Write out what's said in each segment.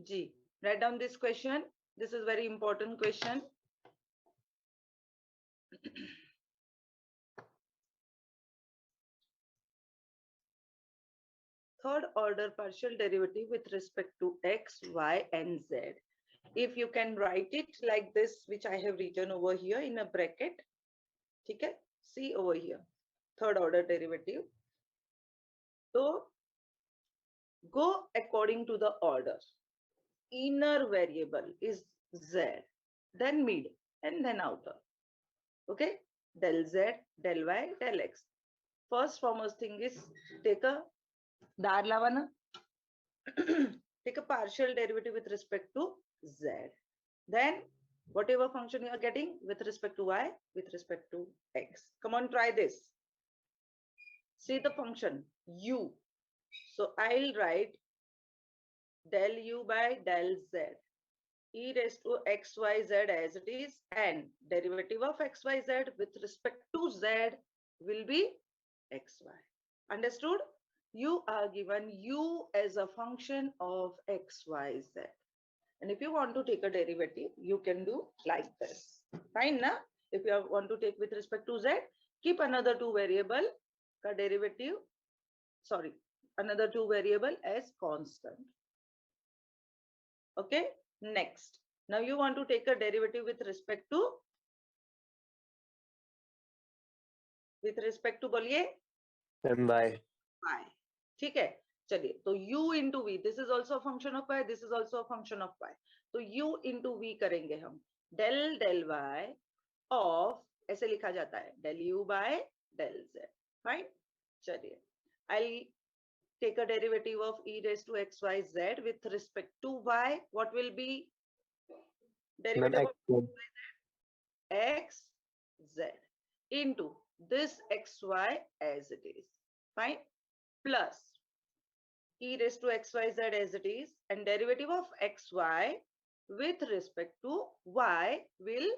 Ji, write down this question. This is very important question. Third order partial derivative with respect to x, y, and z. If you can write it like this, which I have written over here in a bracket. Okay, see over here, third order derivative. So go according to the order. Inner variable is z, then mid, and then outer. Okay, del z, del y, del x. First foremost thing is take a dar lavana. Take a partial derivative with respect to z. Then whatever function you are getting with respect to y, with respect to x. Come on, try this. See the function u. So I'll write del u by del z e raised to xyz as it is, and derivative of xyz with respect to z will be xy. Understood? You are given u as a function of xyz. And if you want to take a derivative, you can do like this. Fine, na? If you want to take with respect to z, keep another two variable ka derivative, sorry, another two variable as constant. Okay, next. Now you want to take a derivative with respect to बोलिए by y. ठीक है, चलिए तो u into v, this is also a function of y, this is also a function of y. तो u into v करेंगे हम, del del y of, ऐसे लिखा जाता है, del u by del z. Fine, चलिए, I'll take a derivative of e raised to xyz with respect to y. What will be derivative of x z into this xy as it is. Fine, plus e raised to xyz as it is, and derivative of xy with respect to y will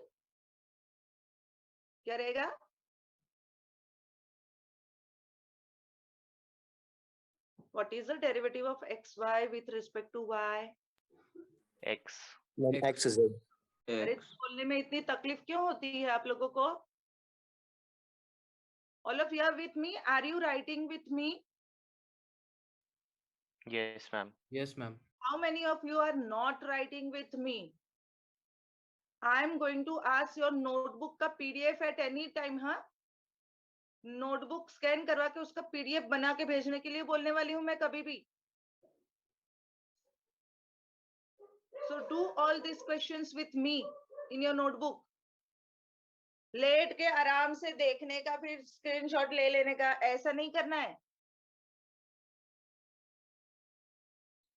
क्या रहेगा? What is the derivative of xy with respect to y? X. x is it. अरे बोलने में इतनी तकलीफ क्यों होती है आप लोगों को? All of you are with me? Are you writing with me? Yes, ma'am. Yes, ma'am. How many of you are not writing with me? I am going to ask your notebook का PDF at any time, हाँ? Notebook scan करवा के उसका PDF बना के भेजने के लिए बोलने वाली हूँ मैं कभी भी. So do all these questions with me in your notebook. लेट के आराम से देखने का, फिर स्क्रीनशॉट ले लेने का, ऐसा नहीं करना है.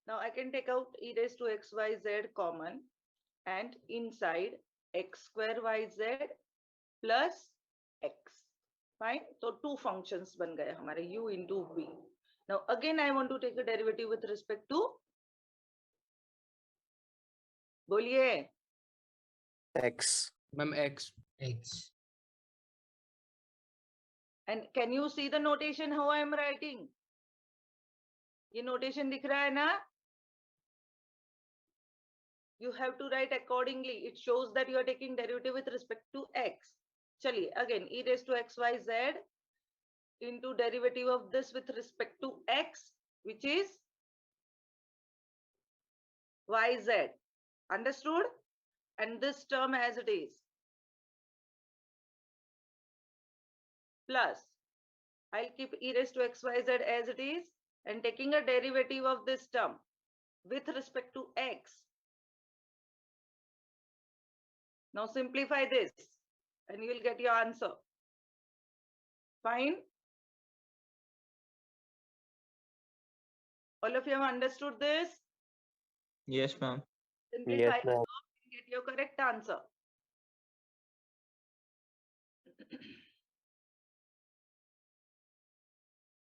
Now I can take out e raised to xyz common, and inside x square yz plus x. Fine. So two functions बन गए हमारे u into v. Now again I want to take a derivative with respect to, बोलिए, x. Ma'am, X. X. and can you see the notation how I am writing? ये notation दिख रहा है ना? You have to write accordingly. It shows that you are taking derivative with respect to x. चलिए, again e raised to xyz into derivative of this with respect to x, which is yz. Understood? And this term as it is. Plus, I'll keep e raised to xyz as it is, and taking a derivative of this term with respect to x. Now simplify this and you will get your answer. Fine. All of you have understood this? Yes, ma'am. Simplify Yes, it ma'am. and get your correct answer.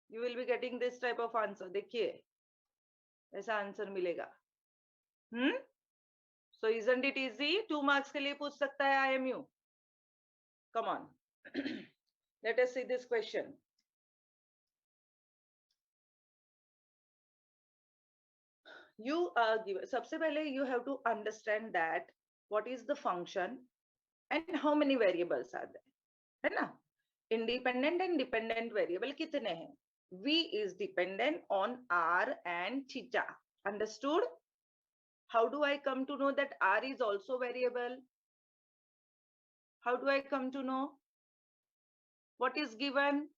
You will be getting this type of answer. देखिए, ऐसा answer मिलेगा. So isn't it easy? 2 marks के लिए पूछ सकता है IMU. Come on. Let us see this question. you give सबसे पहले you have to understand that what is the function and how many variables are there, है ना? Independent and dependent variable कितने हैं? V is dependent on R and theta. Understood? How do I come to know that R is also variable? How do I come to know? What is given?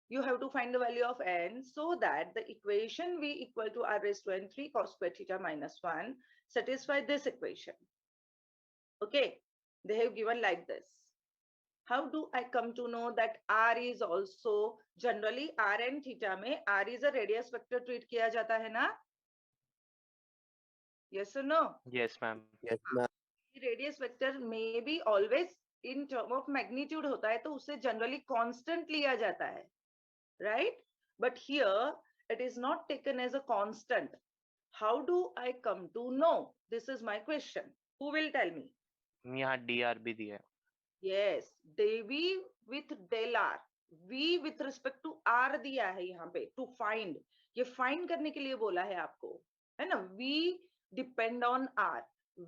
You have to find the value of n so that the equation V equal to R raised to n 3 cos square theta minus 1 satisfy this equation. Okay, they have given like this. How do I come to know that R is also generally R and theta में R is a radius vector treat किया जाता है ना? Yes or no? Yes, ma'am. Yes, ma'am. Radius vector may be always in term of magnitude होता है तो उसे generally constant लिया जाता है, right? But here it is not taken as a constant. How do I come to know? This is my question. Who will tell me? यहाँ dr भी दिया है. Yes, Devi with del R. V with respect to R दिया है यहाँ पे to find. ये find करने के लिए बोला है आपको, है ना? V depend on R.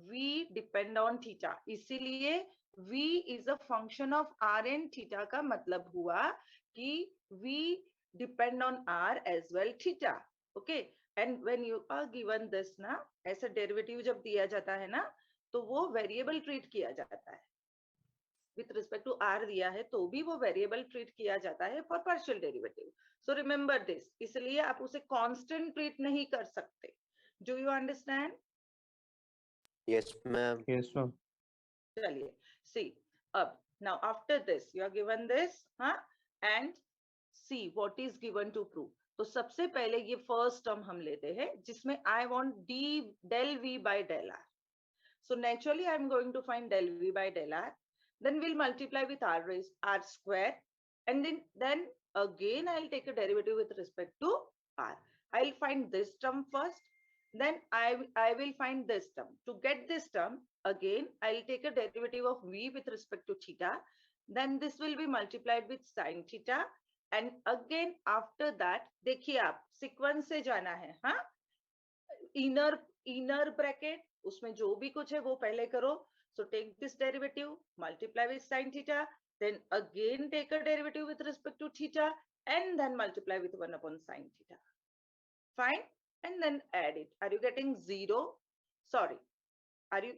V depend on theta. इसीलिए V is a function of R and theta का मतलब हुआ कि V depend on R as well theta. Okay. And when you are given this ना, ऐसा derivative जब दिया जाता है ना, तो वो variable treat किया जाता है. With respect to R दिया है तो भी वो variable treat किया जाता है for partial derivative. So remember this. इसलिए आप उसे constant treat नहीं कर सकते. Do you understand? Yes, ma'am. Yes, ma'am. चलिए, see, अब now after this you are given this, हाँ, and see what is given to prove. तो सबसे पहले ये first term हम लेते हैं जिसमें I want d del v by del r. So naturally I am going to find del v by del r. Then we'll multiply with r raised r square, and then again I'll take a derivative with respect to r. I'll find this term first, then I will find this term. To get this term, again I'll take a derivative of v with respect to theta, then this will be multiplied with sin theta, and again after that देखिए आप sequence से जाना है, हाँ? Inner bracket, उसमें जो भी कुछ है वो पहले करो. So take this derivative, multiply with sin theta, then again take a derivative with respect to theta, and then multiply with 1 upon sin theta. Fine, and then add it. Are you getting 0? Sorry,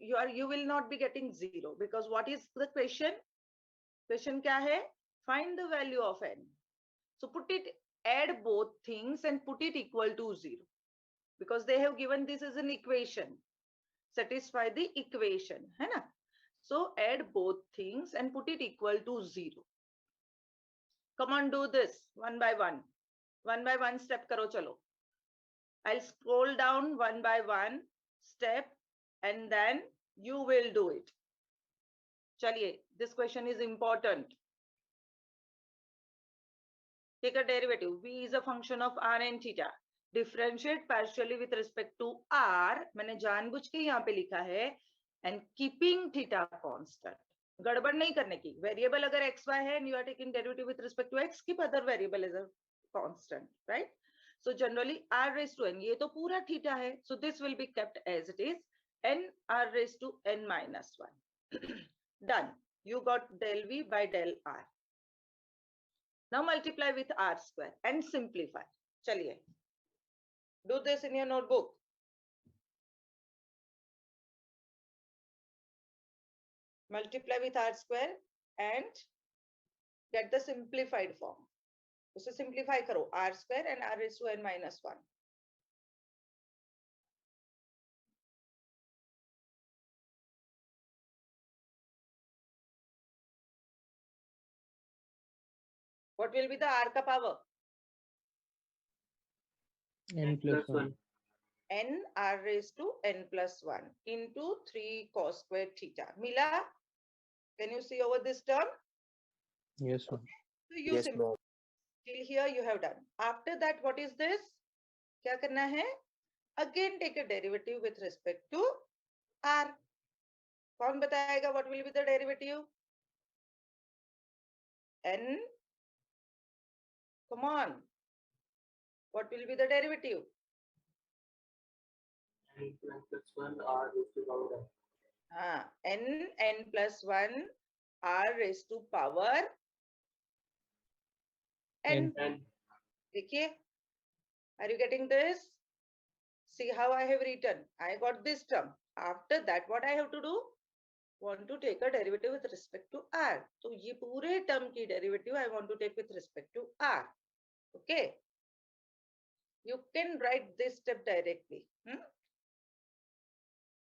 you will not be getting 0 because what is the question? Question क्या है? Find the value of n. So put it, add both things and put it equal to 0 because they have given this as an equation. Satisfy the equation, है ना? So add both things and put it equal to 0. Come on, do this one by one. One by one step karo chalo. I'll scroll down one by one step and then you will do it. Chaliye, this question is important. Take a derivative. V is a function of r and theta. Differentiate partially with respect to r. मैंने जानबूझ के यहाँ पे लिखा है and keeping theta constant. गड़बड़ नहीं करने की. Variable अगर xy है and you are taking derivative with respect to x, keep other variable as a constant, right? So generally r raised to n, ये तो पूरा theta है. So this will be kept as it is. N r raised to n minus 1. Done. You got del v by del r. Now multiply with r square and simplify. Chaliye. Do this in your notebook. Multiply with r square and get the simplified form. उसे simplify करो. R square and r raised to n minus 1. What will be the r का power? N plus 1. N r raised to n plus 1 into 3 cos square theta. Mila, can you see over this term? Yes, ma'am. So you Yes, ma'am. till here you have done. After that, what is this? क्या करना है? Again take a derivative with respect to r. कौन बताएगा what will be the derivative? N. Come on. What will be the derivative? n plus 1 r raised to power n. देखिए, are you getting this? See how I have written. I got this term. After that, what I have to do? Want to take a derivative with respect to r. So ये पूरे term की derivative I want to take with respect to r. Okay. You can write this step directly.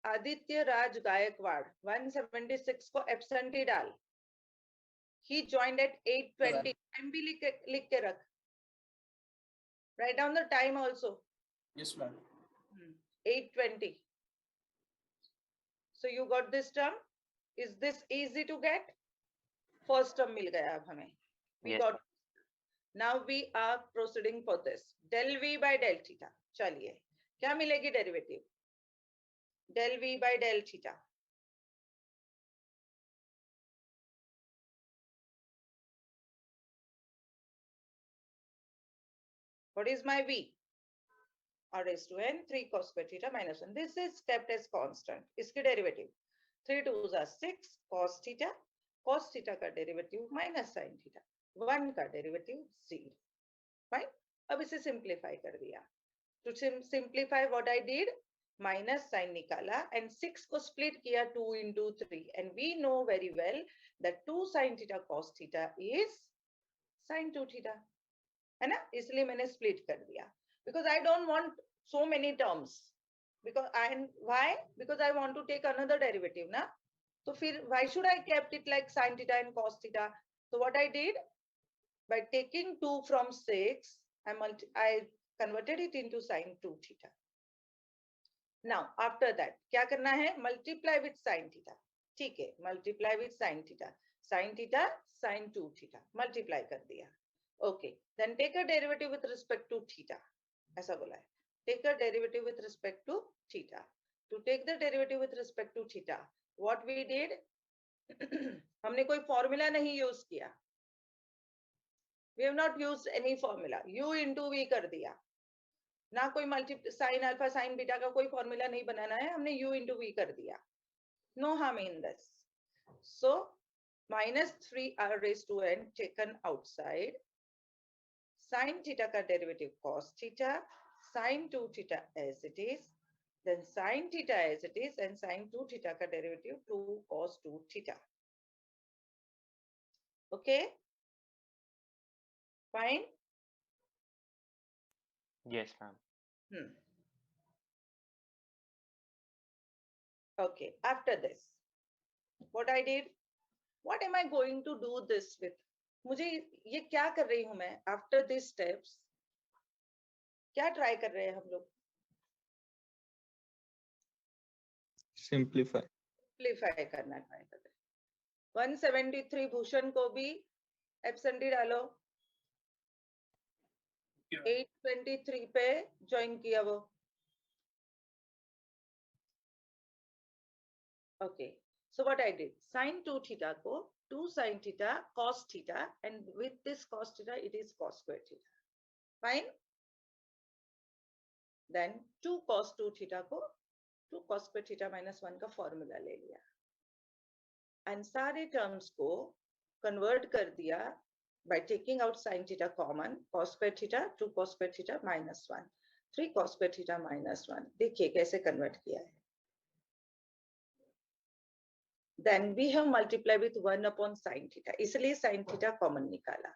Aditya Raj Gaekwad 176 को absentee डाल. He joined at 8:20. Time भी लिख के रख. Write down the time also. Yes, ma'am. 8:20. So you got this term. Is this easy to get? First term मिल गया अब हमें. We Yes, got. Now we are proceeding for this. Del v by del theta. चलिए. क्या मिलेगी derivative? Del v by del theta. What is my v? R raised to n 3 cos square theta minus 1. This is kept as constant. इसकी derivative 3 2s are 6 cos theta. Cos theta का derivative minus sin theta. 1 का derivative 0. Fine. अब इसे simplify कर दिया. To simplify what I did, minus sign निकाला and 6 को split किया 2 into 3. And we know very well that 2 sin theta cos theta is sin 2 theta. है ना? इसलिए मैंने split कर दिया. Because I don't want so many terms. Why? Because I want to take another derivative, na? So why should I kept it like sin theta and cos theta? So what I did, by taking 2 from 6, I converted it into sin 2 theta. Now, after that, क्या करना है? Multiply with sin theta. ठीक है, multiply with sin theta. Sin theta, sin 2 theta. Multiply कर दिया. Okay, then take a derivative with respect to theta. ऐसा बोला है. Take a derivative with respect to theta. To take the derivative with respect to theta, what we did, हमने कोई formula नहीं use किया. We have not used any formula. U into V कर दिया. ना कोई sin alpha sin beta का कोई formula नहीं बनाना है. हमने U into V कर दिया. No harm in this. So minus 3r raised to n taken outside. Sin theta का derivative cos theta, sin 2 theta as it is, then sin theta as it is, and sin 2 theta का derivative 2 cos 2 theta. Okay? Fine? yes, ma'am. Okay, after this, what I did, what am I going to do this with? मुझे ये क्या कर रही हूं मैं? After these steps, क्या try कर रहे हैं हम लोग? Simplify. Simplify करना try कर रहे हैं. 173 भूषण को भी एब्सेंटी डालो. 823 पे ज्वाइन किया वो. Okay, so what I did, sin 2 theta को 2 sin theta cos theta, and with this cos theta it is cos square theta. Fine. Then 2 cos 2 theta को 2 cos square theta minus 1 का formula ले लिया. And सारे terms को convert कर दिया by taking out sin theta common, cos square theta 2 cos square theta minus 1, 3 cos square theta minus 1. देखिए कैसे convert किया है. Then we have multiplied with 1 upon sin theta. इसलिए sin theta common निकाला.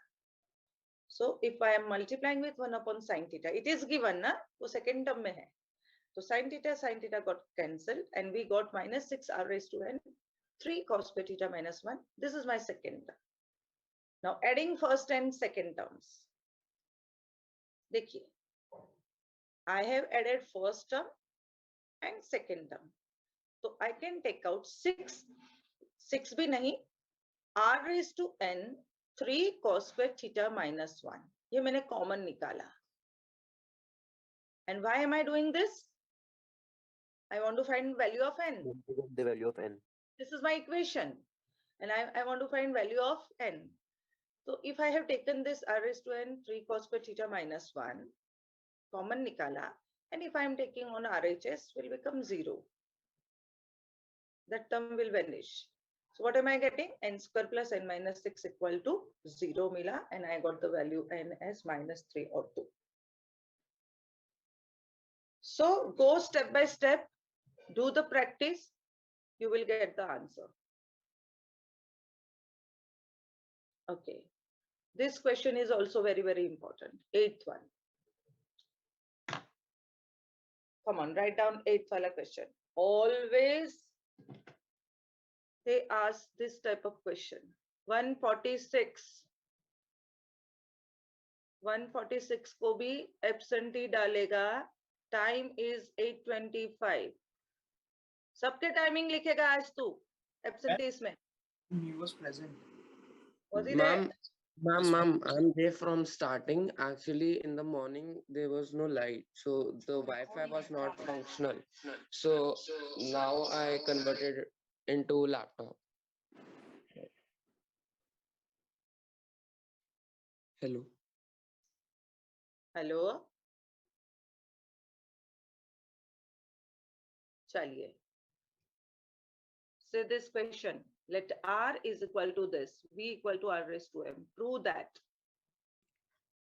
So if I am multiplying with 1 upon sin theta, it is given ना, वो second term में है. So sin theta got cancelled and we got minus 6r raised to n, 3 cos square theta minus 1. This is my second term. Now adding first and second terms. देखिए, I have added first term and second term. So I can take out 6 भी नहीं, r raised to n 3 cos square theta minus 1. ये मैंने common निकाला. And why am I doing this? I want to find value of n. The value of n. This is my equation. And I want to find value of n. So if I have taken this r raised to n 3 cos square theta minus 1, common निकाला, And if I'm taking on RHS, will become 0. That term will vanish. So what am I getting? N square plus n minus 6 equal to 0 mila, and I got the value n as -3 or 2. So go step by step, do the practice, you will get the answer. Okay. This question is also very, very important. 8th one. Come on, write down 8th wala question. Always they ask this type of question. 146. 146 को भी absentee डालेगा. Time is 8:25. सबके timing लिखेगा आज तू absentees में. He was present. Was he there? Ma'am, I'm there from starting. Actually, in the morning, there was no light. So the Wi-Fi was not functional. So now I converted it into laptop. Hello. Hello. चलिए. Say this question. Let R is equal to this. V equal to R raised to M. Prove that.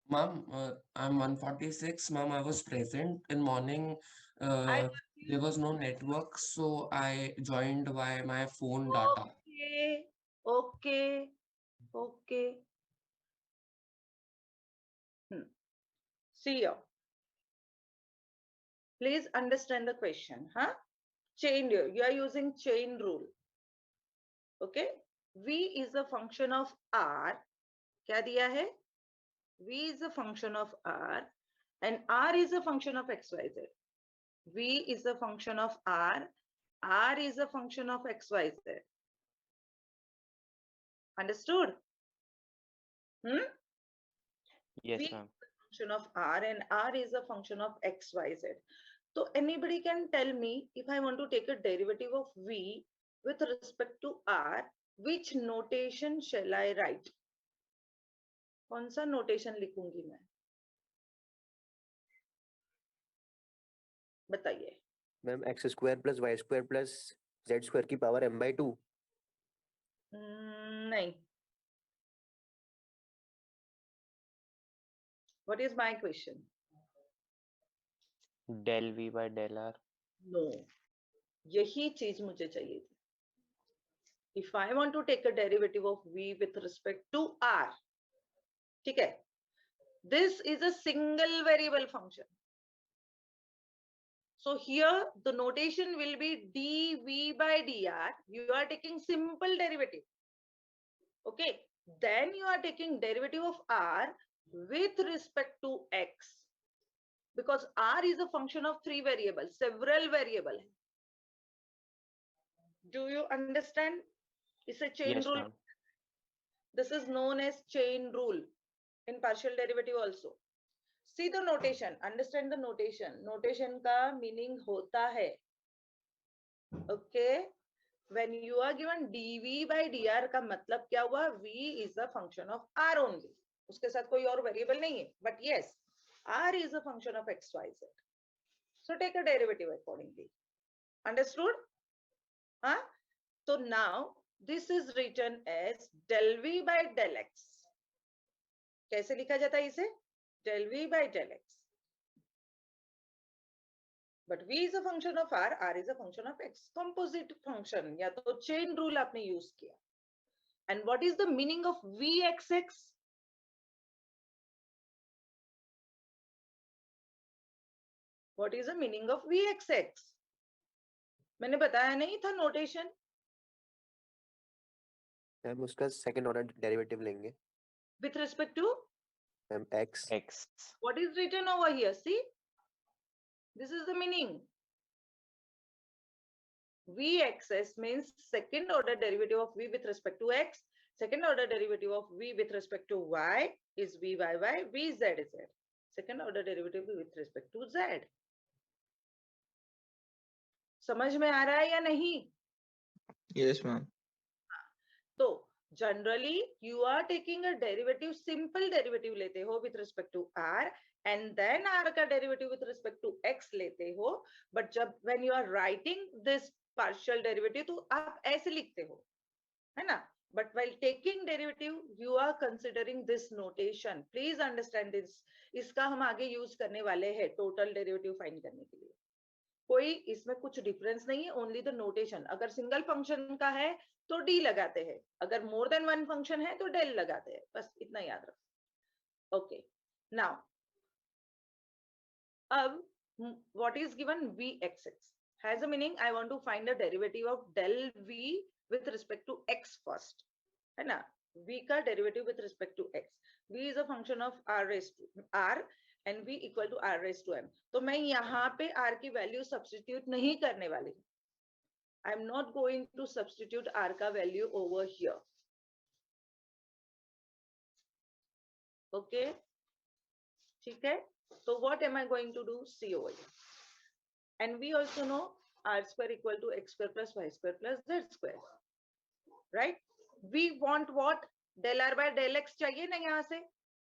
Ma'am, I'm 146. Ma'am, I was present in morning. There was no network, so I joined via my phone data. Okay. Okay. Okay. See here. Please understand the question. Huh? Chain, you are using chain rule. Okay. V is a function of R. क्या दिया है? V is a function of R and R is a function of XYZ. V is a function of R. R is a function of XYZ. Understood? Yes, V ma'am. is a function of R and R is a function of XYZ. So anybody can tell me if I want to take a derivative of V with respect to R, which notation shall I write? कौन सा notation लिखूंगी मैं? बताइए. Ma'am x square plus y square plus z square की power m/2. नहीं. What is my question? Del V by del R. No. यही चीज मुझे चाहिए थी. If I want to take a derivative of V with respect to R, ठीक है? This is a single variable function. So here the notation will be dV by dr. You are taking simple derivative. Okay. Then you are taking derivative of R with respect to X. Because R is a function of 3 variables, several variables. Do you understand? It's a chain Yes, rule. ma'am. This is known as chain rule in partial derivative also. See the notation, understand the notation. Notation का meaning होता है. Okay. When you are given dV by dr का मतलब क्या हुआ? V is a function of R only. उसके साथ कोई और variable नहीं है. But yes, R is a function of X, Y, Z. So take a derivative accordingly. Understood? Huh? So now this is written as del V by del X. कैसे लिखा जाता है इसे? Del V by del X. But V is a function of R, R is a function of X. Composite function या तो chain rule आपने use किया. And what is the meaning of Vxx? What is the meaning of Vxx? मैंने बताया नहीं था notation. Ma'am उसका second order derivative लेंगे. With respect to? Ma'am x. X. What is written over here? See? This is the meaning. Vxx means second order derivative of V with respect to X. Second order derivative of V with respect to Y is Vyy, Vz. Second order derivative with respect to Z. समझ में आ रहा है या नहीं? Yes, ma'am. तो generally you are taking a derivative, simple derivative लेते हो with respect to R and then r का derivative with respect to x लेते हो, बट जब when you are writing this partial derivative तो आप ऐसे लिखते हो, है ना, but while taking derivative you are considering this notation, please understand this. इसका हम आगे यूज करने वाले हैं टोटल डेरिवेटिव फाइंड करने के लिए. कोई इसमें कुछ डिफरेंस नहीं है, ओनली द नोटेशन. अगर सिंगल फंक्शन का है तो डी लगाते हैं, अगर मोर देन वन फंक्शन है तो डेल लगाते हैं, बस इतना याद रखो. ओके, नाउ अब what is given vxx has a meaning. I want to find the derivative of del v with respect to x first, है ना. v का derivative with respect to x. v is a function of r raised to r and v equal to r raised to m. तो मैं यहाँ पे r की value substitute नहीं करने वाली हूँ. I am not going to substitute r का वैल्यू over here. Okay, ठीक है. So what am I going to do? See over here. And we also know r square equal to x square plus y square plus z square. Right? We want what? Del r by del x चाहिए ना यहाँ से?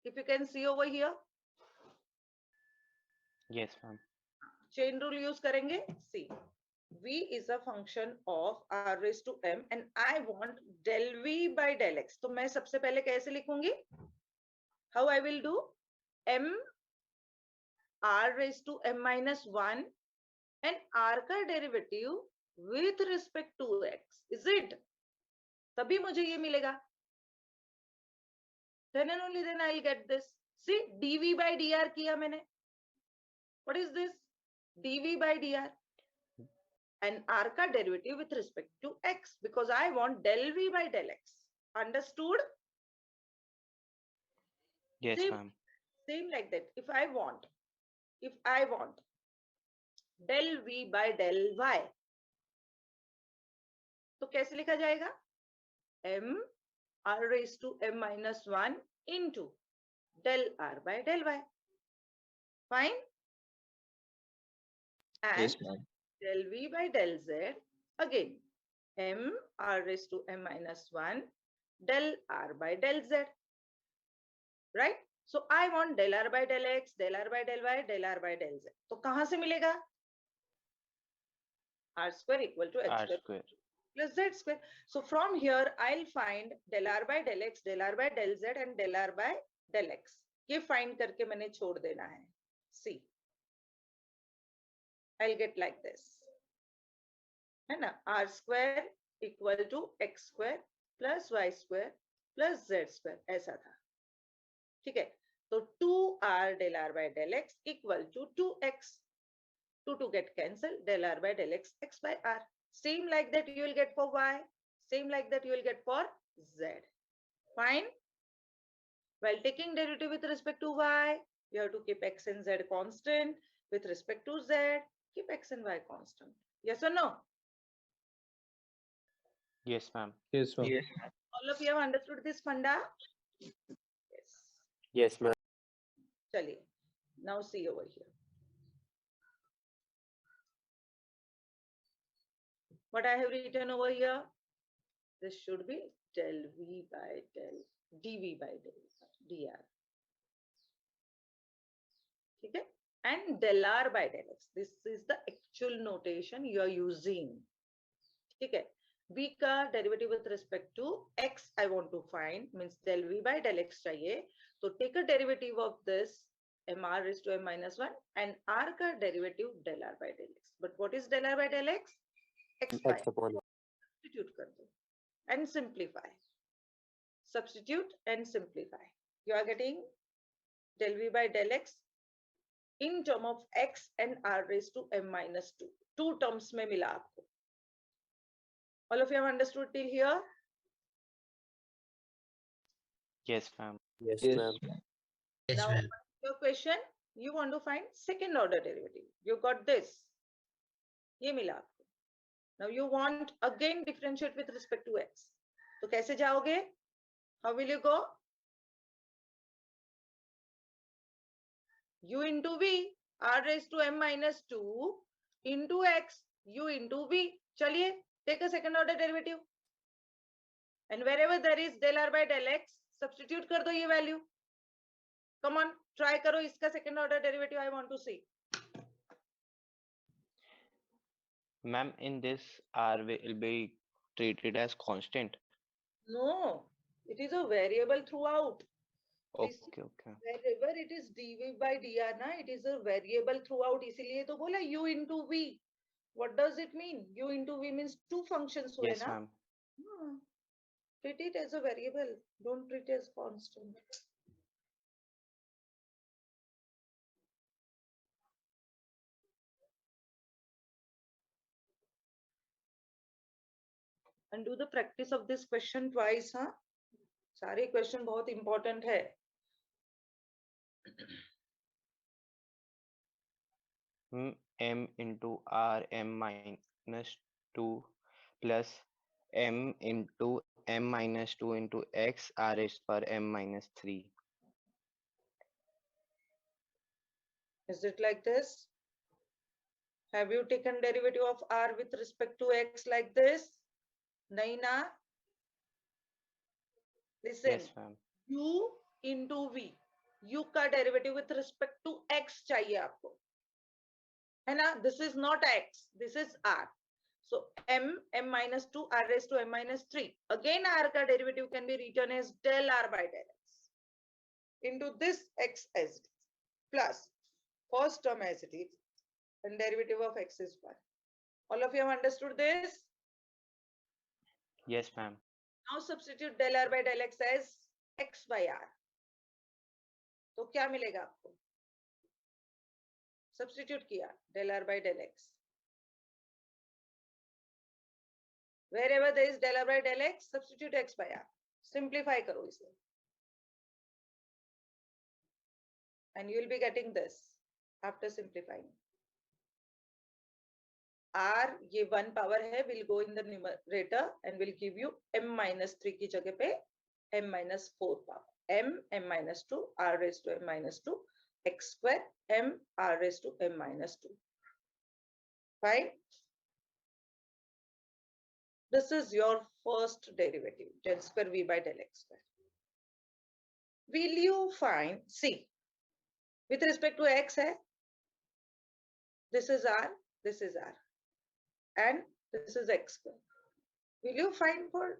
If you can see over here. Yes, ma'am. Chain rule use करेंगे. See, v is a function of r raised to m and I want del v by del x. तो मैं सबसे पहले कैसे लिखूंगी? How I will do? m r raised to m minus 1 and r का derivative with respect to x. Is it? तभी मुझे ये मिलेगा. Then and only then I'll get this. See, dv by dr किया मैंने. What is this? dv by dr. And r का derivative with respect to x because I want del v by del x. Understood? Yes, Same, ma'am. same like that. If I want del v by del y, तो कैसे लिखा जाएगा? m r raised to m minus 1 into del r by del y. Fine? And Yes, ma'am. del v by del z, again, m r raised to m minus 1 del r by del z. Right? So I want del r by del x, del r by del y, del r by del z. तो कहां से मिलेगा? r square equal to x R square square. plus z square. So from here I'll find del r by del x, del r by del z and del r by del x. ये find करके मैंने छोड़ देना है. See, I'll get like this. है ना? r square equal to x square plus y square plus z square. ऐसा था. ठीक है. तो 2r del r by del x equal to 2x. 2 get cancelled. Del r by del x, x by r. Same like that you will get for y. Same like that you will get for z. Fine. While taking derivative with respect to y, you have to keep x and z constant. With respect to z, keep x and y constant. Yes or no? Yes, ma'am. Yes, ma'am. Yes. All of you have understood this funda? Yes. Yes, ma'am. Chaliye. Now see over here. What I have written over here, this should be del v by del dv by del dr. ठीक है? And del r by del x. This is the actual notation you are using. ठीक है? v का derivative with respect to x I want to find, means del v by del x चाहिए. So take a derivative of this mr raised to m minus 1 and r का derivative del r by del x. But what is del r by del x? X by. X upon Substitute कर दो and simplify. Substitute and simplify. You are getting del v by del x in term of x and r raised to m minus 2. Two terms में मिला आपको. All of you have understood till here? Yes, ma'am. Yes, Yes. ma'am. Yes, Now, ma'am. your question, you want to find second order derivative. You got this. ये मिला आपको. Now you want again differentiate with respect to x. तो कैसे जाओगे? How will you go? U into v, r raised to m minus 2 into x, u into v. चलिए, take a second order derivative. And wherever there is del r by del x, substitute कर दो ये value. Come on, try करो इसका second order derivative. I want to see. Ma'am, in this R will be treated as constant. No, it is a variable throughout. This Okay. wherever it is dv by dr na, it is a variable throughout. इसीलिए तो बोला u into v. What does it mean? U into v means two functions हुए Yes, ना. ma'am. Treat it as a variable. Don't treat it as constant. And do the practice of this question twice, हाँ? सारे question बहुत important है. M into R m minus 2 plus M into m minus 2 into X R raised per m minus 3. Is it like this? Have you taken derivative of r with respect to x like this? नहीं ना? Listen. Yes, ma'am. U into v. U का derivative with respect to x चाहिए आपको. है ना? This is not x. This is r. So m minus 2 r raised to m minus 3. Again r का derivative can be written as del r by del x into this x as it is plus first term as it is and derivative of x is 1. All of you have understood this? Yes, ma'am. Now substitute del r by del x as x by r. तो क्या मिलेगा आपको? Substitute किया del r by del x. Wherever there is del r by del x, substitute x by r. Simplify करो इसे. And you will be getting this after simplifying. R ये 1 power है will go in the numerator and will give you m minus 3 की जगह पे m minus 4 power. M minus 2 r raised to m minus 2 x square m r raised to m minus 2. Fine. This is your first derivative, del square v by del x square. Will you find, see, with respect to x hai, this is r, and this is x square. Will you find for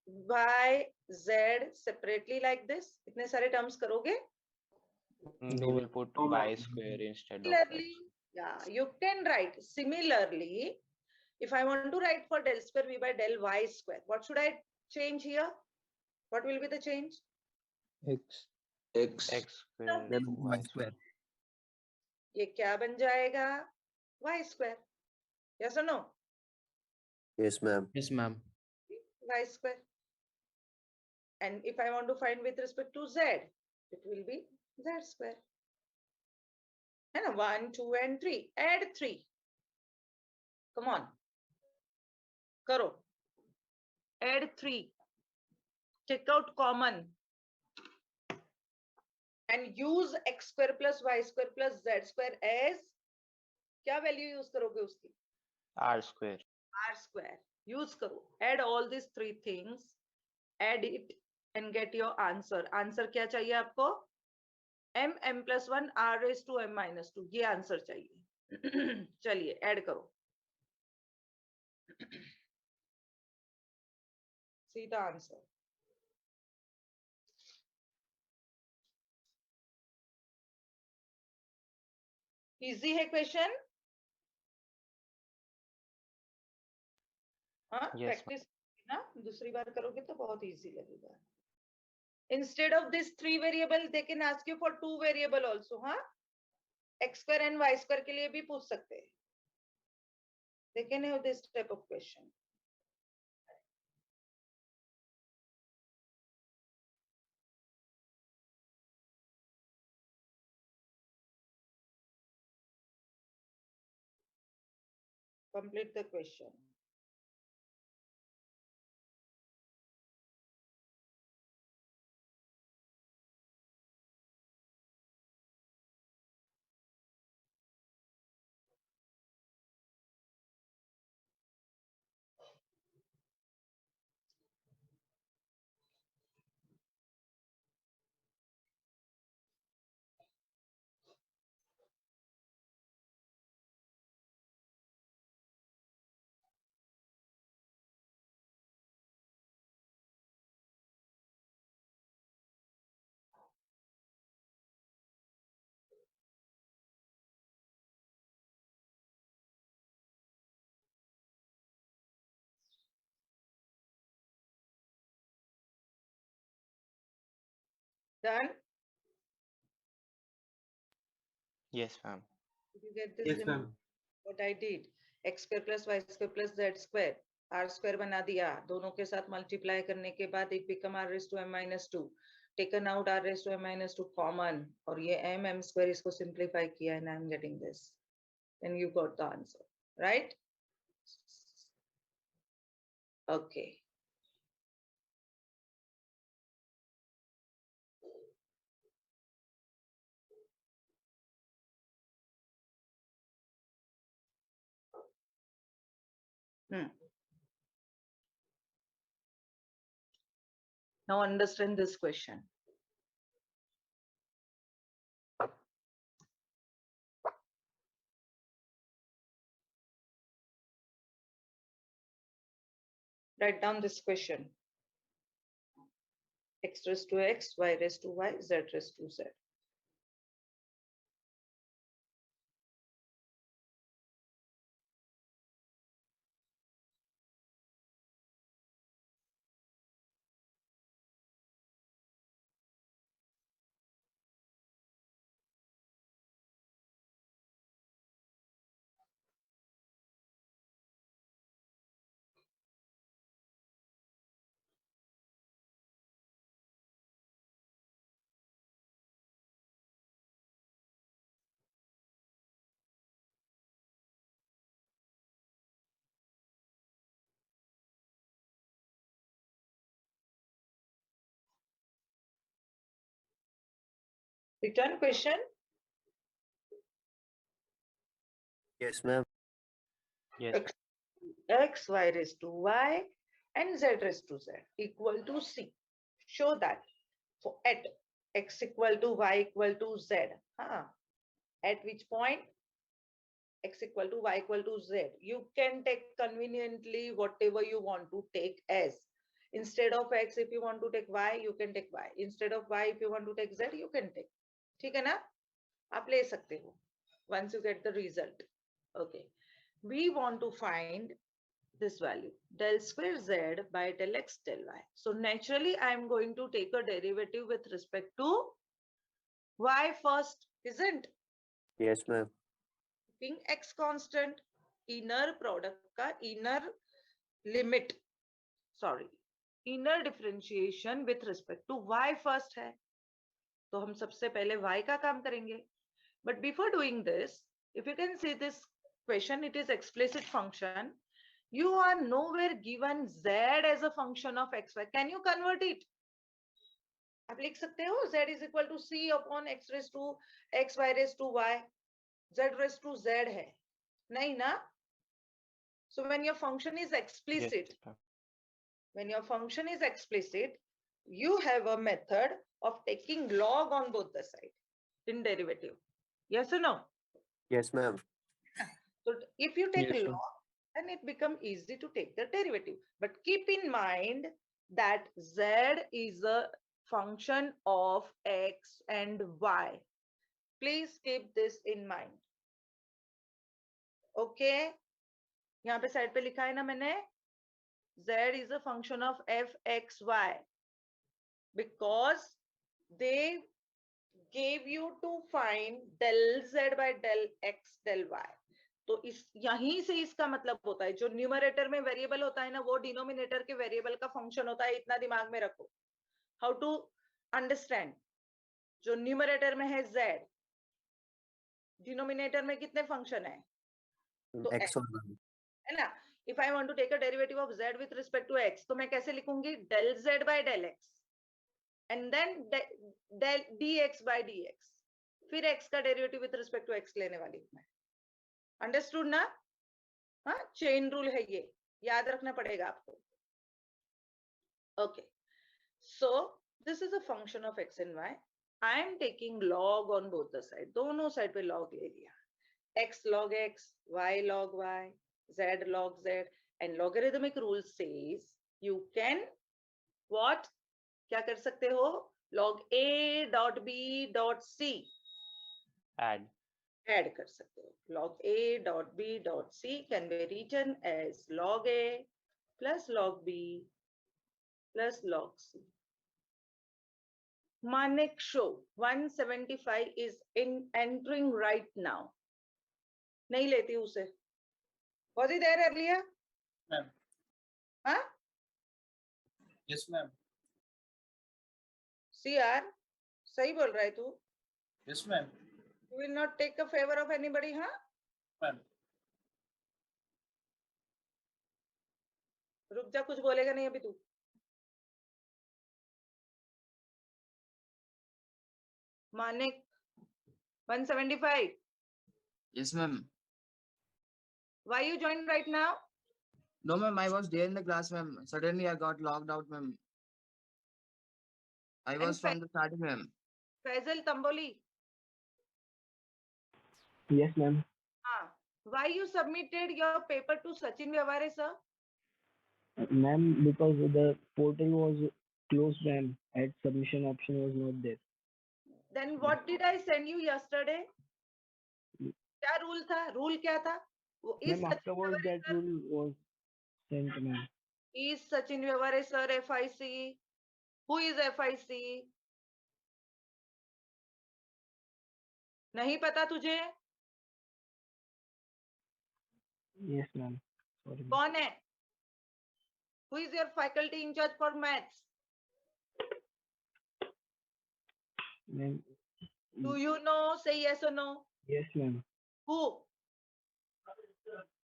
y, z separately like this? इतने सारे terms करोगे? We will put y square instead of x. Similarly, yeah, you can write similarly. If I want to write for del square v by del y square, what should I change here? What will be the change? X. X. X square. Then y square. ये क्या बन जाएगा? Y square. Yes or no? Yes, ma'am. Yes, ma'am. Y square. And if I want to find with respect to z, it will be z square. And 1, 2, and 3. Add 3. Come on. Karo. Add 3. Take out common. And use x square plus y square plus z square as क्या value use करोगे उसकी? R square. R square. Use करो. Add all these three things. Add it and get your answer. Answer क्या चाहिए आपको? m plus 1 r raised to m minus 2. ये answer चाहिए. चलिए add करो. See the answer. Easy है question? हाँ Yes, ma'am. practice ना दूसरी बार करोगे तो बहुत easy लगेगा. Instead of this 3 variable, they can ask you for 2 variable also, हाँ? X square and y square के लिए भी पूछ सकते हैं. They can have this type of question. Complete the question. Done? Yes, ma'am. Did you get this? Yes, Sim- ma'am. What I did, x square plus y square plus z square, r square बना दिया, दोनों के साथ multiply करने के बाद it become r raised to m minus 2, taken out r raised to m minus 2 common, और ये m square इसको simplify किया and I'm getting this, then you got the answer, right? Okay. Now understand this question. Write down this question. X raised to x, y raised to y, z raised to z. Return question. Yes, ma'am. Yes. X, x y raised to y and z raised to z equal to c. Show that for at x equal to y equal to z. At which point x equal to y equal to z. You can take conveniently whatever you want to take as. Instead of x, if you want to take y, you can take y. Instead of y, if you want to take z, you can take. ठीक है ना? आप ले सकते हो. Once you get the result. Okay. We want to find this value, del square z by del x del y. So naturally, I am going to take a derivative with respect to y first, isn't? Yes, ma'am. Keeping x constant, inner product का inner limit, sorry, inner differentiation with respect to y first है. तो हम सबसे पहले y का काम करेंगे. But before doing this, if you can see this question, it is explicit function. You are nowhere given z as a function of xy. Can you convert it? आप लिख सकते हो z is equal to c upon x raised to x, y raised to y, z raised to z है. नहीं ना? So when your function is explicit, Yes, ma'am. when your function is explicit, you have a method of taking log on both the sides in derivative. Yes or no? Yes, ma'am. So if you take Yes, ma'am. log, then it becomes easy to take the derivative. But keep in mind that z is a function of x and y. Please keep this in mind. Okay? यहाँ पे side पे लिखा है ना मैंने, z is a function of f x y because they gave you to find del z by del x del y. तो इस यहीं से इसका मतलब होता है, जो न्यूमरेटर में वेरिएबल होता है ना, वो डिनोमिनेटर के वेरिएबल का फंक्शन होता है. इतना दिमाग में रखो. How to understand? जो न्यूमरेटर में है z, डिनोमिनेटर में कितने फंक्शन है? तो X और Y. है ना? If I want to take a derivative of z with respect to x, तो मैं कैसे लिखूंगी? del z by del x and then del dx by dx. फिर x का derivative with respect to x लेने वाली हूं मैं. अंडरस्टूड ना? हाँ, चेन रूल है ये, याद रखना पड़ेगा आपको. Okay, so this is a function of x and y. I am taking log on both the sides. दोनों साइड पे log ले लिया. X log x, y log y, z log z, and logarithmic rule says you can what? क्या कर सकते हो? Log a dot b dot c Add. add कर सकते हो. Log a dot b dot c can be written as log a plus log b plus log c. Manik show 175 is entering right now. नहीं लेती उसे. Was he there earlier? Ma'am. Huh? Yes, ma'am. See यार, सही बोल रहा है तू. Yes, ma'am. You will not take a favor of anybody, huh? Ma'am. रुक जा, कुछ बोलेगा नहीं अभी तू. Manik 175. Yes, ma'am. Why you joined right now? No, ma'am. I was there in the class, ma'am. Suddenly, I got logged out, ma'am. I was from the starting, ma'am. Faisal Tamboli. Yes, ma'am. Why you submitted your paper to Sachin Vyavare, sir? Ma'am, because the portal was closed, ma'am. And submission option was not there. Then what did I send you yesterday? Mm. क्या rule था? Rule क्या था? वो is Ma'am, Sachin afterwards Vyavare, that sir? rule was sent, ma'am. Is Sachin Vyavare, sir, FIC? Who is FIC? नहीं पता तुझे? Yes, ma'am. Sorry, ma'am. कौन है? Who is your faculty in charge for maths? Ma'am. Do you know? Say yes or no. Yes, ma'am. Who?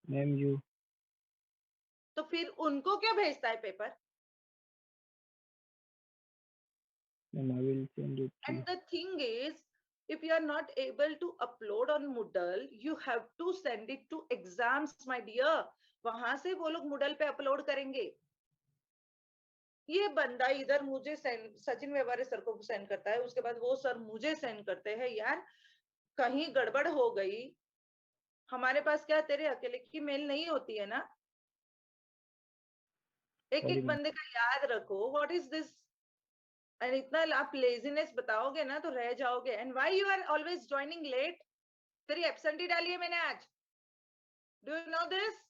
Ma'am, you. तो फिर उनको क्यों भेजता है paper? Ma'am, I will send it to you. And the thing is, if you are not able to upload on Moodle, you have to send it to exams, my dear. वहां से वो लोग Moodle पे upload करेंगे. ये बंदा इधर मुझे सचिन व्यवहारे सर को सेंड करता है, उसके बाद वो सर मुझे सेंड करते हैं. यार कहीं गड़बड़ हो गई. हमारे पास क्या तेरे अकेले की मेल नहीं होती है ना. एक Sorry, एक ma'am. बंदे का याद रखो. What is this? एंड इतना आप लेजीनेस बताओगे ना तो रह जाओगे. And why you are always joining late? तेरी एब्सेंटी डाली है मैंने आज. Do you know this?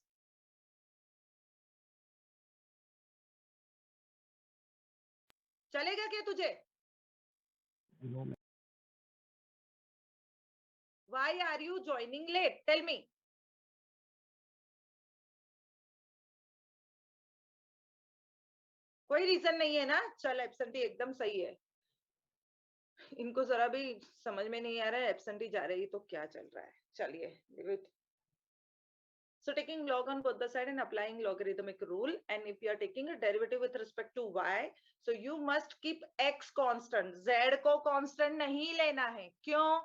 चलेगा क्या तुझे? No, ma'am. Why are you joining late? Tell me. कोई रीजन नहीं है ना. चल एब्सेंटी एकदम सही है. इनको जरा भी समझ में नहीं आ रहा है एब्सेंटी जा रही तो क्या चल रहा है. चलिए leave it. So taking log on both the side and applying logarithmic rule, and if you are taking a derivative with respect to y, so you must keep x constant. Z को constant नहीं लेना है. क्यों?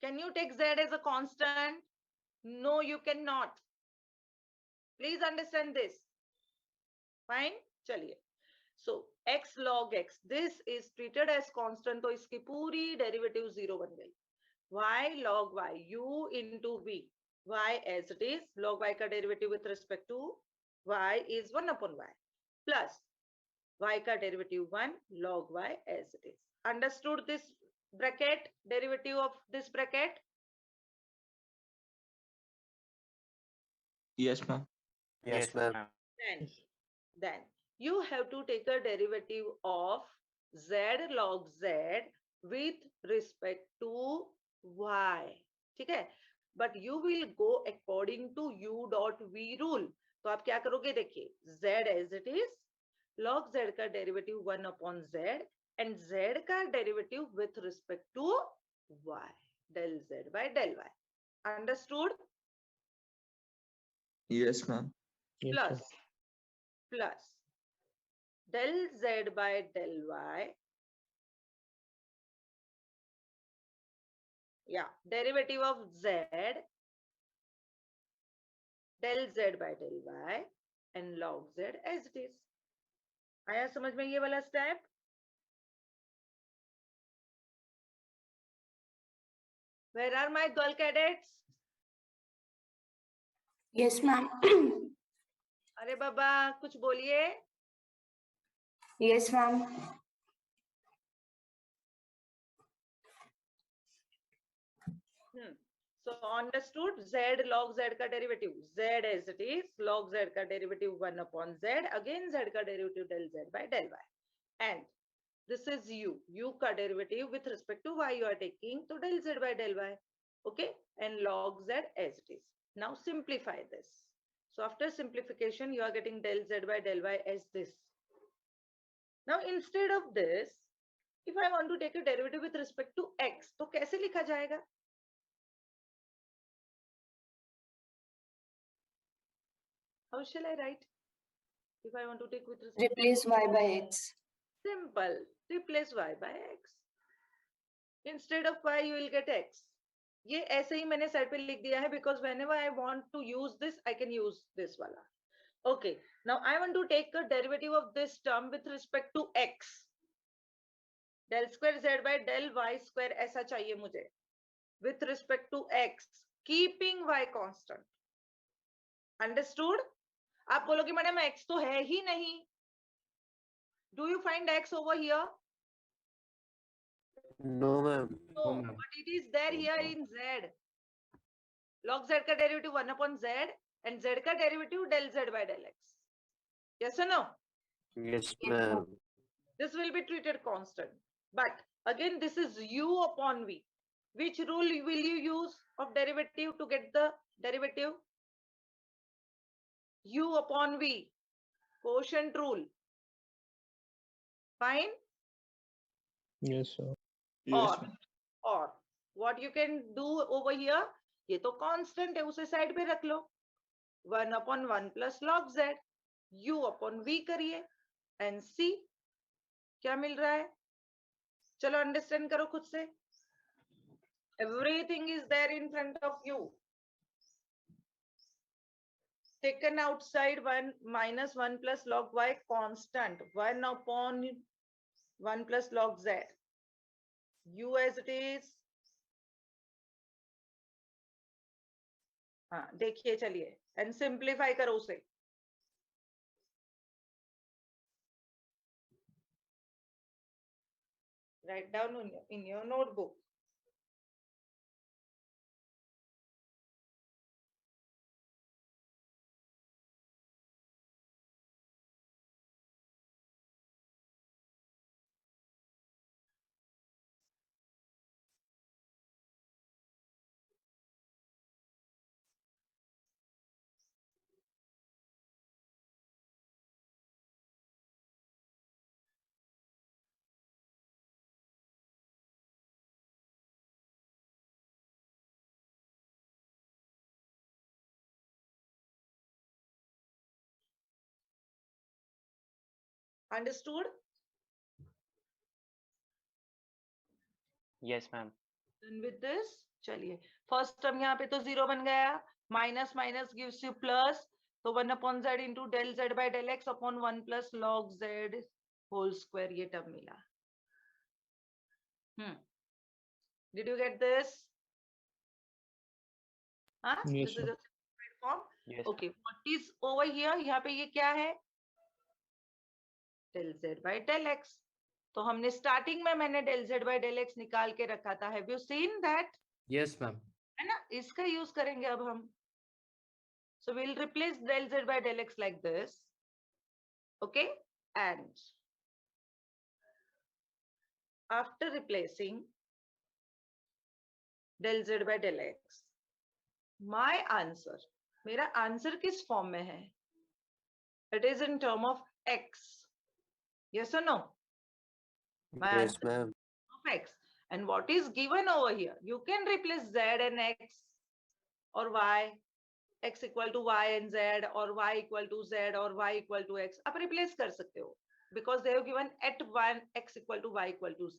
Can you take z as a constant? No, you cannot. Please understand this. Fine. चलिए. So x log x, this is treated as constant, तो इसकी पूरी derivative 0 बन गई. Y log y, u into v, y as it is, log y का derivative with respect to y is 1 upon y, plus y का derivative 1, log y as it is. Understood this bracket, derivative of this bracket? Yes, ma'am. Yes, ma'am. Then you have to take a derivative of z log z with respect to y. ठीक है? But you will go according to u dot v rule. तो आप क्या करोगे? देखिए, z as it is, log z का derivative 1 upon z, and z का derivative with respect to y, del z by del y. Understood? Yes, ma'am. Yes, Plus sir. plus del z by del y, yeah, derivative of z, del z by del y, and log z as it is. आया समझ में ये वाला step? Where are my girl cadets? Yes, ma'am. अरे बाबा कुछ बोलिए. Yes, ma'am. So understood, z log z का derivative, z as it is, log z का derivative 1 upon z, again z का derivative del z by del y. and this is u ka derivative with respect to y you are taking, so del z by del y, okay, and log z as it is. Now simplify this. So after simplification, you are getting del z by del y as this. Now instead of this, if I want to take a derivative with respect to x, तो कैसे लिखा जाएगा? How shall I write? If I want to take with respect Replace y by x. simple, replace y by x. Instead of y, you will get x. ये ऐसे ही मैंने side पे लिख दिया है because whenever I want to use this, I can use this वाला. Okay, now I want to take a derivative of this term with respect to x. Del square z by del y square ऐसा चाहिए मुझे. With respect to x, keeping y constant. Understood? आप बोलोगे madam x तो है ही नहीं. Do you find x over here? No, ma'am. No, No, ma'am. but it is there here in z. Log z का derivative 1 upon z and z का derivative del z by del x. Yes or no? Yes, ma'am. This will be treated constant. But again, this is u upon v. Which rule will you use of derivative to get the derivative? U upon v. Quotient rule. Fine? Yes, sir. Or what you can do over here, ये तो constant है, उसे side पे रख लो. 1 upon 1 plus log z. U upon v करिए and see क्या मिल रहा है. चलो understand करो खुद से. Everything is there in front of you. Taken outside 1 minus 1 plus log y constant. 1 upon 1 plus log z. U as it is. हाँ देखिए चलिए and simplify करो उसे. Write down in your notebook. Understood? Yes, ma'am. Then with this, चलिए first term यहाँ पे तो 0 बन गया. Minus minus gives you plus. तो 1 upon z into del z by del x upon 1 plus log z whole square ये term मिला. Did you get this? हाँ? Yes, This is sir. a simplified form. Yes. Okay, what is over here? यहाँ पे ये क्या है? Del z by del x. तो हमने starting में मैंने del z by del x निकाल के रखा था. Have you seen that? Yes, ma'am. है ना? इसका यूज करेंगे अब हम. So we'll replace del z by del x like this. Okay, and after replacing del z by del x, my answer, मेरा आंसर किस फॉर्म में है? It is in term of x. Yes or no? My Yes, answer ma'am. of x. And what is given over here? You can replace z and x or y. X equal to y and z or y equal to z or y equal to x. आप replace कर सकते हो because they have given at 1 x equal to y equal to z.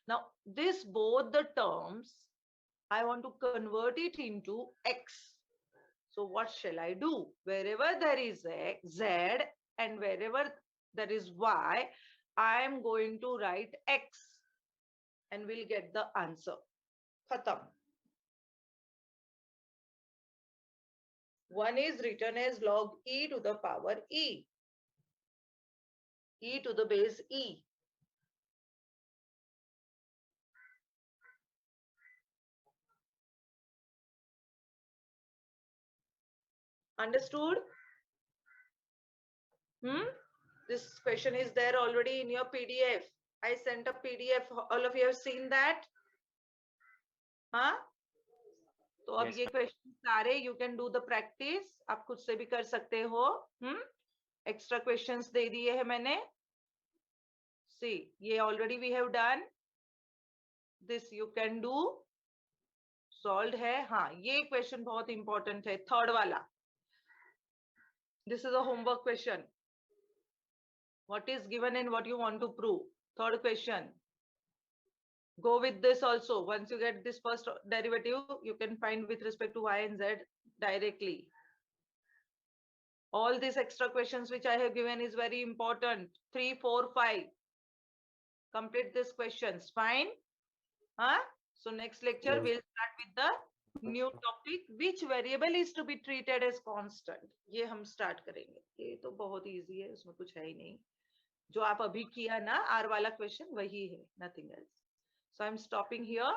Now this both the terms I want to convert it into x. So what shall I do? Wherever there is z and wherever there is y, I am going to write x and we'll get the answer. Khatam. One is written as log e to the power e. E to the base e. Understood? This question is there already in your PDF. I sent a PDF. All of you have seen that? हाँ? तो अब Yes, ये question सारे you can do the practice. आप खुद से भी कर सकते हो. Extra questions दे दिए हैं मैंने. See, ये already we have done. This you can do. Solved है. हाँ, ये question बहुत important है. Third वाला. This is a homework question. What is given and what you want to prove? Third question. Go with this also. Once you get this first derivative, you can find with respect to y and z directly. All these extra questions which I have given is very important. 3, 4, 5. Complete these questions. Fine? Huh? So next lecture, Yes. we'll start with the new topic. Which variable is to be treated as constant? ये हम start करेंगे. ये तो बहुत easy है. उसमें कुछ है ही नहीं. जो आप अभी किया ना R वाला question वही है. Nothing else. So I'm stopping here.